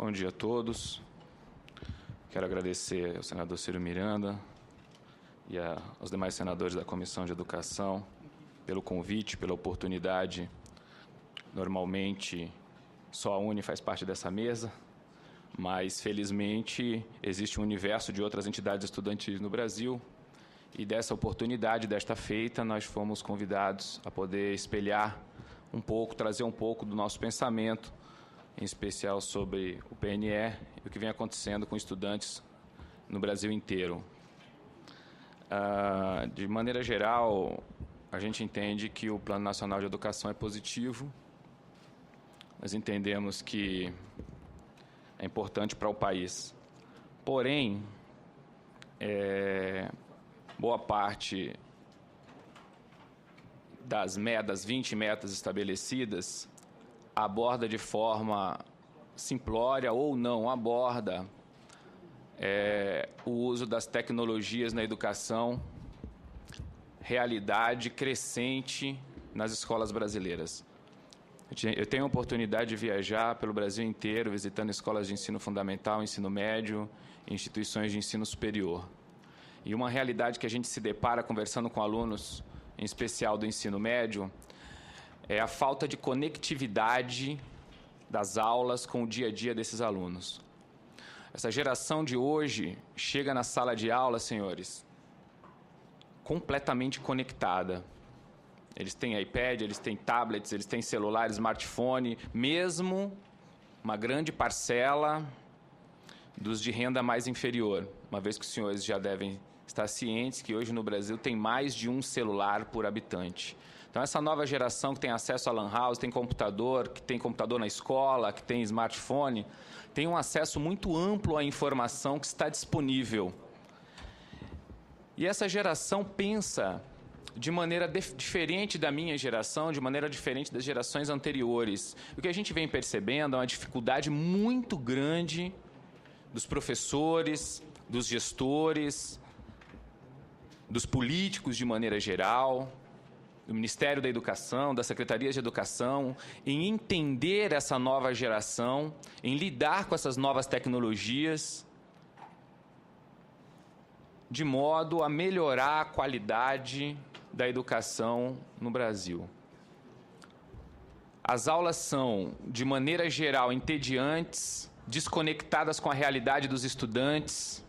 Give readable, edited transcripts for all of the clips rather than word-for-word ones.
Bom dia a todos. Quero agradecer ao senador Ciro Miranda e aos demais senadores da Comissão de Educação pelo convite, pela oportunidade. Normalmente, só a UNE faz parte dessa mesa, mas, felizmente, existe um universo de outras entidades estudantis no Brasil e dessa oportunidade, desta feita, nós fomos convidados a poder espelhar um pouco, trazer um pouco do nosso pensamento, em especial sobre o PNE e o que vem acontecendo com estudantes no Brasil inteiro. De maneira geral, a gente entende que o Plano Nacional de Educação é positivo. Nós entendemos que é importante para o país. Porém, boa parte das 20 metas estabelecidas aborda de forma simplória ou não aborda o uso das tecnologias na educação, realidade crescente nas escolas brasileiras. Eu tenho a oportunidade de viajar pelo Brasil inteiro, visitando escolas de ensino fundamental, ensino médio, instituições de ensino superior. E uma realidade que a gente se depara conversando com alunos, em especial do ensino médio, é a falta de conectividade das aulas com o dia a dia desses alunos. Essa geração de hoje chega na sala de aula, senhores, completamente conectada. Eles têm iPad, eles têm tablets, eles têm celular, smartphone, mesmo uma grande parcela dos de renda mais inferior, uma vez que os senhores já devem estar cientes que hoje no Brasil tem mais de um celular por habitante. Então, essa nova geração que tem acesso a lan house, tem computador, que tem computador na escola, que tem smartphone, tem um acesso muito amplo à informação que está disponível. E essa geração pensa de maneira diferente da minha geração, de maneira diferente das gerações anteriores. O que a gente vem percebendo é uma dificuldade muito grande dos professores, dos gestores, dos políticos de maneira geral, do Ministério da Educação, das Secretarias de Educação, em entender essa nova geração, em lidar com essas novas tecnologias, de modo a melhorar a qualidade da educação no Brasil. As aulas são, de maneira geral, entediantes, desconectadas com a realidade dos estudantes.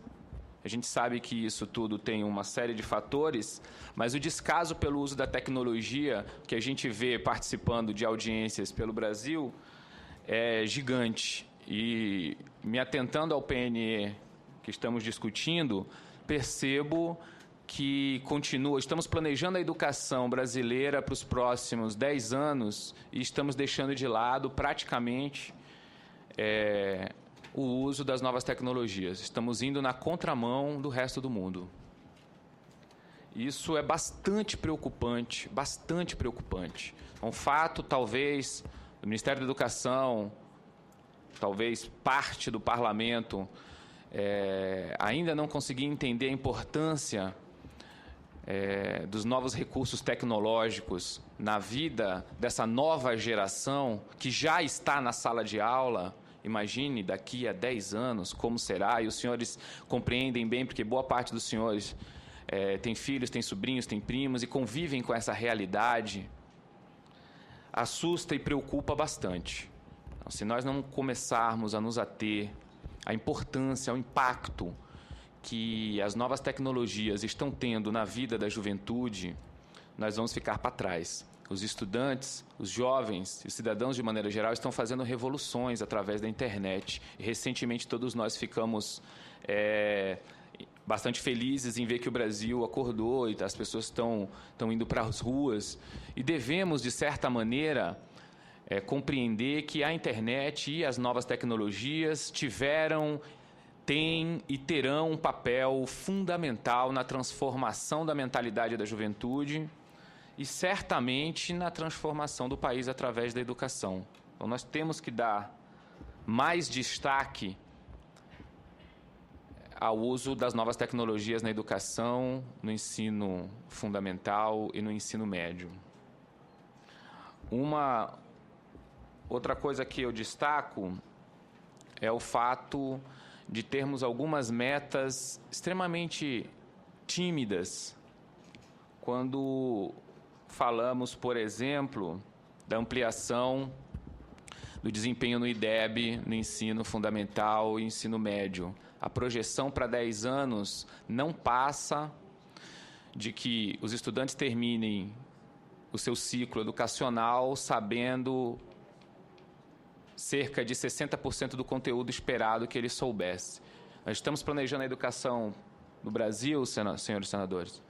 A gente sabe que isso tudo tem uma série de fatores, mas o descaso pelo uso da tecnologia que a gente vê participando de audiências pelo Brasil é gigante. E, me atentando ao PNE que estamos discutindo, percebo que estamos planejando a educação brasileira para os próximos 10 anos e estamos deixando de lado praticamente o uso das novas tecnologias. Estamos indo na contramão do resto do mundo. Isso é bastante preocupante, bastante preocupante. Um fato, talvez, do Ministério da Educação, talvez parte do Parlamento, ainda não conseguir entender a importância dos novos recursos tecnológicos na vida dessa nova geração que já está na sala de aula. Imagine daqui a 10 anos como será, e os senhores compreendem bem, porque boa parte dos senhores tem filhos, tem sobrinhos, tem primos e convivem com essa realidade. Assusta e preocupa bastante. Então, se nós não começarmos a nos ater à importância, ao impacto que as novas tecnologias estão tendo na vida da juventude, nós vamos ficar para trás. Os estudantes, os jovens e os cidadãos, de maneira geral, estão fazendo revoluções através da internet. E, recentemente, todos nós ficamos bastante felizes em ver que o Brasil acordou e as pessoas estão indo para as ruas. E devemos, de certa maneira, compreender que a internet e as novas tecnologias têm e terão um papel fundamental na transformação da mentalidade da juventude e, certamente, na transformação do país através da educação. Então, nós temos que dar mais destaque ao uso das novas tecnologias na educação, no ensino fundamental e no ensino médio. Uma outra coisa que eu destaco é o fato de termos algumas metas extremamente tímidas quando falamos, por exemplo, da ampliação do desempenho no IDEB, no ensino fundamental e ensino médio. A projeção para 10 anos não passa de que os estudantes terminem o seu ciclo educacional sabendo cerca de 60% do conteúdo esperado que ele soubesse. Nós estamos planejando a educação no Brasil, senhores senadores,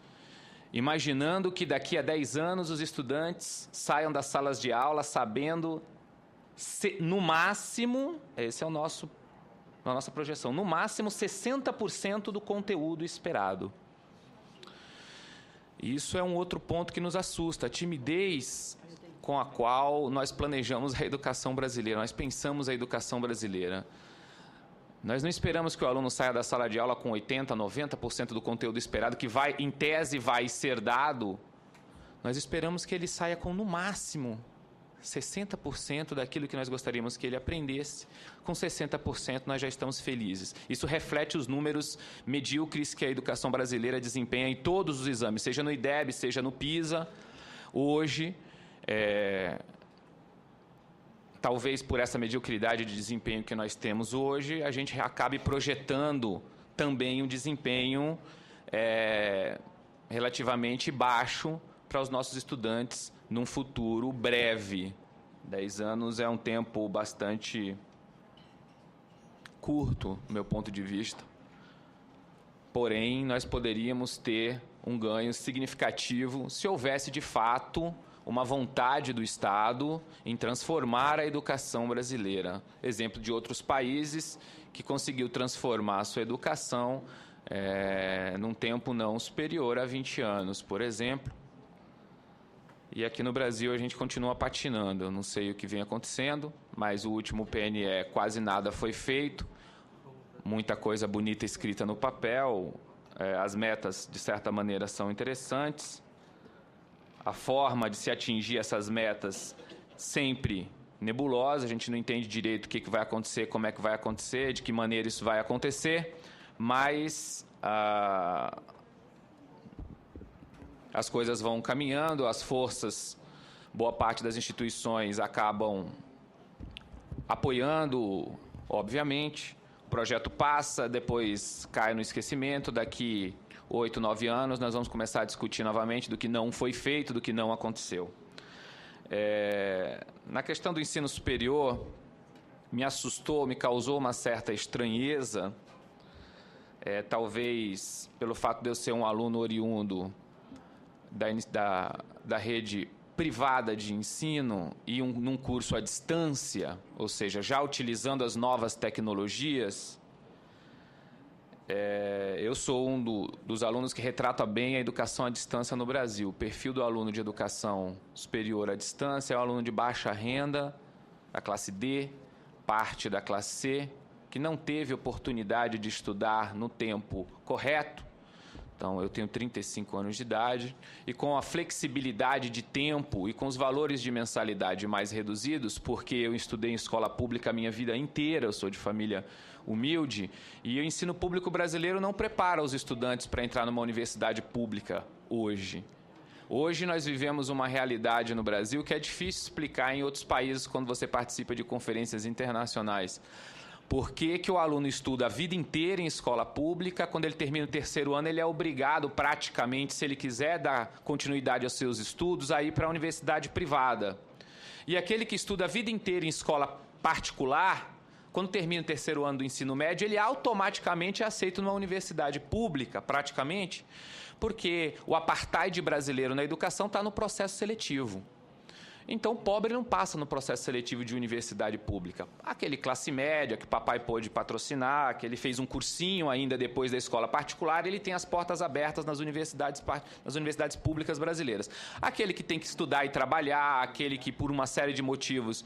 imaginando que daqui a 10 anos os estudantes saiam das salas de aula sabendo, no máximo, esse é a nossa projeção, no máximo 60% do conteúdo esperado. Isso é um outro ponto que nos assusta, a timidez com a qual nós planejamos a educação brasileira, nós pensamos a educação brasileira. Nós não esperamos que o aluno saia da sala de aula com 80%, 90% do conteúdo esperado, que vai, em tese, vai ser dado. Nós esperamos que ele saia com, no máximo, 60% daquilo que nós gostaríamos que ele aprendesse. Com 60% nós já estamos felizes. Isso reflete os números medíocres que a educação brasileira desempenha em todos os exames, seja no IDEB, seja no PISA. Hoje, talvez por essa mediocridade de desempenho que nós temos hoje, a gente acabe projetando também um desempenho relativamente baixo para os nossos estudantes num futuro breve. 10 anos é um tempo bastante curto, do meu ponto de vista. Porém, nós poderíamos ter um ganho significativo se houvesse, de fato, uma vontade do Estado em transformar a educação brasileira. Exemplo de outros países que conseguiu transformar a sua educação num tempo não superior a 20 anos, por exemplo. E aqui no Brasil a gente continua patinando. Eu não sei o que vem acontecendo, mas o último PNE quase nada foi feito. Muita coisa bonita escrita no papel. As metas, de certa maneira, são interessantes. A forma de se atingir essas metas sempre nebulosa. A gente não entende direito o que vai acontecer, como é que vai acontecer, de que maneira isso vai acontecer. Mas as coisas vão caminhando, as forças, boa parte das instituições acabam apoiando, obviamente. O projeto passa, depois cai no esquecimento. Daqui 8, 9 anos, nós vamos começar a discutir novamente do que não foi feito, do que não aconteceu. Na questão do ensino superior, me assustou, me causou uma certa estranheza, talvez pelo fato de eu ser um aluno oriundo da rede privada de ensino e num curso à distância, ou seja, já utilizando as novas tecnologias. Eu sou um dos alunos que retrata bem a educação à distância no Brasil. O perfil do aluno de educação superior à distância é o aluno de baixa renda, da classe D, parte da classe C, que não teve oportunidade de estudar no tempo correto. Então, eu tenho 35 anos de idade e com a flexibilidade de tempo e com os valores de mensalidade mais reduzidos, porque eu estudei em escola pública a minha vida inteira, eu sou de família humilde, e o ensino público brasileiro não prepara os estudantes para entrar numa universidade pública hoje. Hoje nós vivemos uma realidade no Brasil que é difícil explicar em outros países quando você participa de conferências internacionais. Por que o aluno estuda a vida inteira em escola pública, quando ele termina o terceiro ano, ele é obrigado praticamente, se ele quiser dar continuidade aos seus estudos, a ir para a universidade privada. E aquele que estuda a vida inteira em escola particular, quando termina o terceiro ano do ensino médio, ele automaticamente é aceito numa universidade pública, praticamente, porque o apartheid brasileiro na educação está no processo seletivo. Então, o pobre não passa no processo seletivo de universidade pública. Aquele classe média que papai pôde patrocinar, que ele fez um cursinho ainda depois da escola particular, ele tem as portas abertas nas universidades públicas brasileiras. Aquele que tem que estudar e trabalhar, aquele que, por uma série de motivos,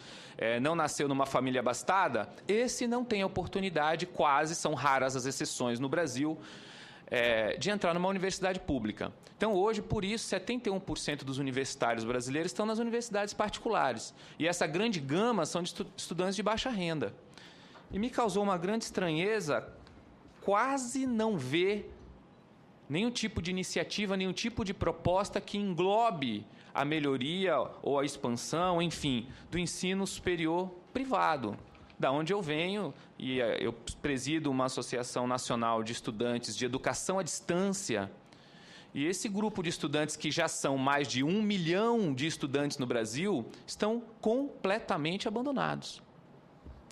não nasceu numa família abastada, esse não tem oportunidade, quase, são raras as exceções no Brasil, de entrar numa universidade pública. Então, hoje, por isso, 71% dos universitários brasileiros estão nas universidades particulares. E essa grande gama são de estudantes de baixa renda. E me causou uma grande estranheza quase não ver nenhum tipo de iniciativa, nenhum tipo de proposta que englobe a melhoria ou a expansão, enfim, do ensino superior privado. Da onde eu venho, e eu presido uma associação nacional de estudantes de educação à distância, e esse grupo de estudantes, que já são mais de 1 milhão de estudantes no Brasil, estão completamente abandonados.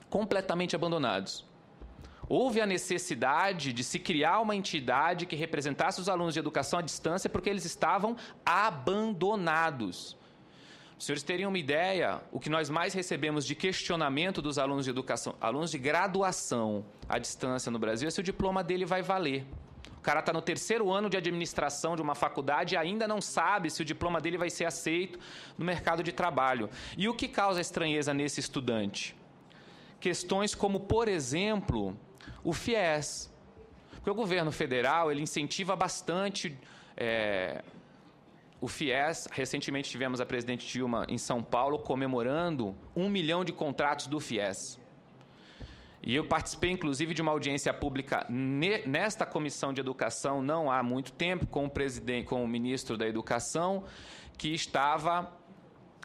Completamente abandonados. Houve a necessidade de se criar uma entidade que representasse os alunos de educação à distância porque eles estavam abandonados. Os senhores teriam uma ideia, o que nós mais recebemos de questionamento dos alunos de educação, alunos de graduação à distância no Brasil, é se o diploma dele vai valer. O cara está no 3º ano de administração de uma faculdade e ainda não sabe se o diploma dele vai ser aceito no mercado de trabalho. E o que causa estranheza nesse estudante? Questões como, por exemplo, o FIES. Porque o governo federal ele incentiva bastante o FIES. Recentemente tivemos a presidente Dilma em São Paulo comemorando 1 milhão de contratos do FIES. E eu participei, inclusive, de uma audiência pública nesta comissão de educação não há muito tempo, com o ministro da Educação, que estava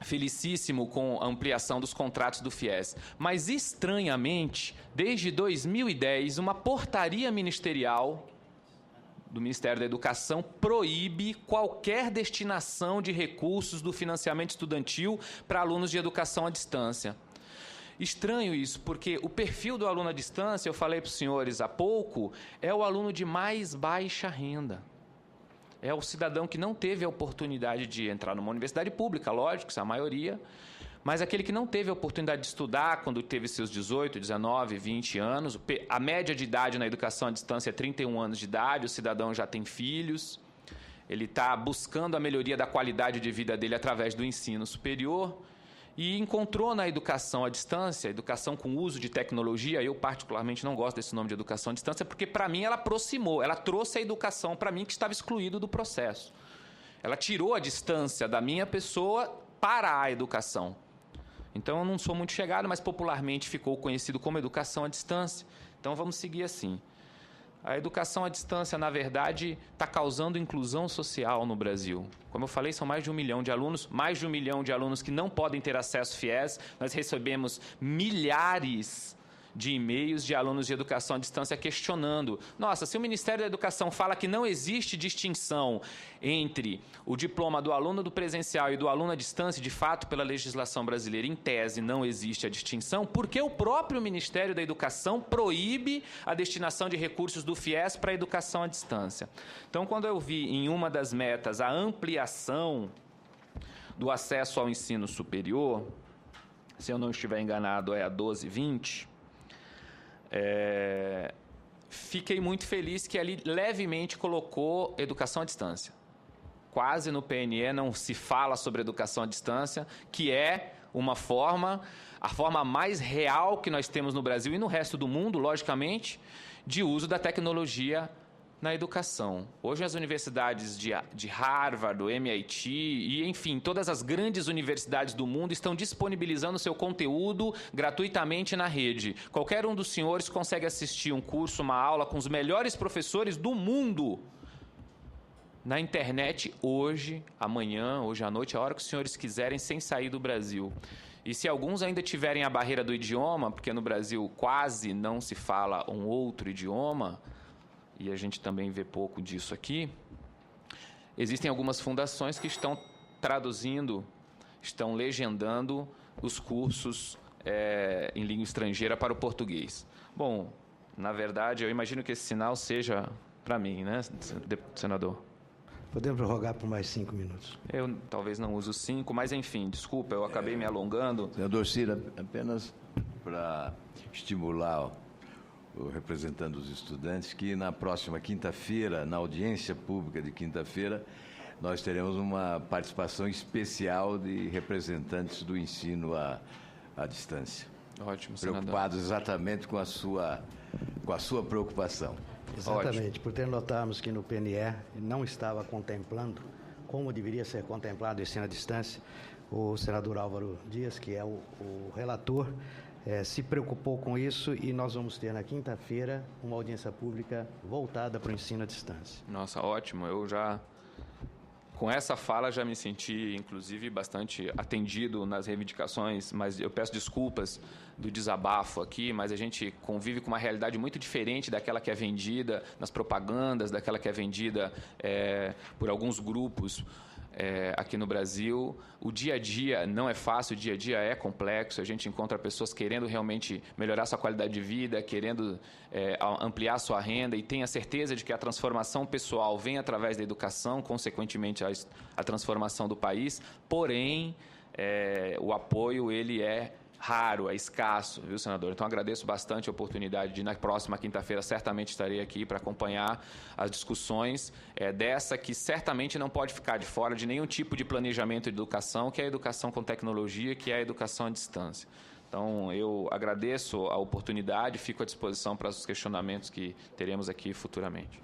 felicíssimo com a ampliação dos contratos do FIES. Mas, estranhamente, desde 2010, uma portaria ministerial do Ministério da Educação proíbe qualquer destinação de recursos do financiamento estudantil para alunos de educação à distância. Estranho isso, porque o perfil do aluno à distância, eu falei para os senhores há pouco, é o aluno de mais baixa renda. É o cidadão que não teve a oportunidade de entrar numa universidade pública, lógico, isso é a maioria, mas aquele que não teve a oportunidade de estudar quando teve seus 18, 19, 20 anos. A média de idade na educação à distância é 31 anos de idade, o cidadão já tem filhos, ele está buscando a melhoria da qualidade de vida dele através do ensino superior e encontrou na educação à distância, educação com uso de tecnologia. Eu particularmente não gosto desse nome de educação à distância, porque para mim ela aproximou, ela trouxe a educação para mim que estava excluído do processo. Ela tirou a distância da minha pessoa para a educação. Então eu não sou muito chegado, mas popularmente ficou conhecido como educação à distância. Então vamos seguir assim. A educação à distância, na verdade, está causando inclusão social no Brasil. Como eu falei, são mais de 1 milhão de alunos, mais de 1 milhão de alunos que não podem ter acesso FIES. Nós recebemos milhares de e-mails de alunos de educação à distância questionando. Nossa, se o Ministério da Educação fala que não existe distinção entre o diploma do aluno do presencial e do aluno à distância, de fato, pela legislação brasileira, em tese, não existe a distinção, porque o próprio Ministério da Educação proíbe a destinação de recursos do FIES para a educação à distância. Então, quando eu vi em uma das metas a ampliação do acesso ao ensino superior, se eu não estiver enganado, é a 1220, fiquei muito feliz que ali levemente colocou educação à distância. Quase no PNE não se fala sobre educação à distância, que é uma forma, a forma mais real que nós temos no Brasil e no resto do mundo, logicamente, de uso da tecnologia na educação. Hoje as universidades de Harvard, do MIT e, enfim, todas as grandes universidades do mundo estão disponibilizando seu conteúdo gratuitamente na rede. Qualquer um dos senhores consegue assistir um curso, uma aula com os melhores professores do mundo na internet hoje, amanhã, hoje à noite, a hora que os senhores quiserem, sem sair do Brasil. E se alguns ainda tiverem a barreira do idioma, porque no Brasil quase não se fala um outro idioma, e a gente também vê pouco disso aqui, existem algumas fundações que estão traduzindo, estão legendando os cursos em língua estrangeira para o português. Bom, na verdade, eu imagino que esse sinal seja para mim, né, senador? Podemos prorrogar por mais 5 minutos. Eu talvez não use os 5, mas enfim, desculpa, eu acabei me alongando. Senador Cira, apenas para estimular o representante dos estudantes, que na próxima quinta-feira, na audiência pública de quinta-feira, nós teremos uma participação especial de representantes do ensino à distância. Ótimo, senador. Preocupados exatamente com a sua preocupação. Exatamente, Ótimo. por ter notarmos que no PNE não estava contemplando como deveria ser contemplado o ensino à distância, o senador Álvaro Dias, que é o relator, se preocupou com isso e nós vamos ter na quinta-feira uma audiência pública voltada para o ensino à distância. Nossa, ótimo. Eu já, com essa fala, já me senti, inclusive, bastante atendido nas reivindicações, mas eu peço desculpas do desabafo aqui, mas a gente convive com uma realidade muito diferente daquela que é vendida nas propagandas, daquela que é vendida por alguns grupos aqui no Brasil. O dia a dia não é fácil, o dia a dia é complexo, a gente encontra pessoas querendo realmente melhorar sua qualidade de vida, querendo ampliar sua renda, e tenha certeza de que a transformação pessoal vem através da educação, consequentemente a transformação do país, porém o apoio ele é raro, é escasso, viu, senador? Então, agradeço bastante a oportunidade de, na próxima quinta-feira, certamente estarei aqui para acompanhar as discussões dessa que certamente não pode ficar de fora de nenhum tipo de planejamento de educação, que é a educação com tecnologia, que é a educação à distância. Então, eu agradeço a oportunidade e fico à disposição para os questionamentos que teremos aqui futuramente.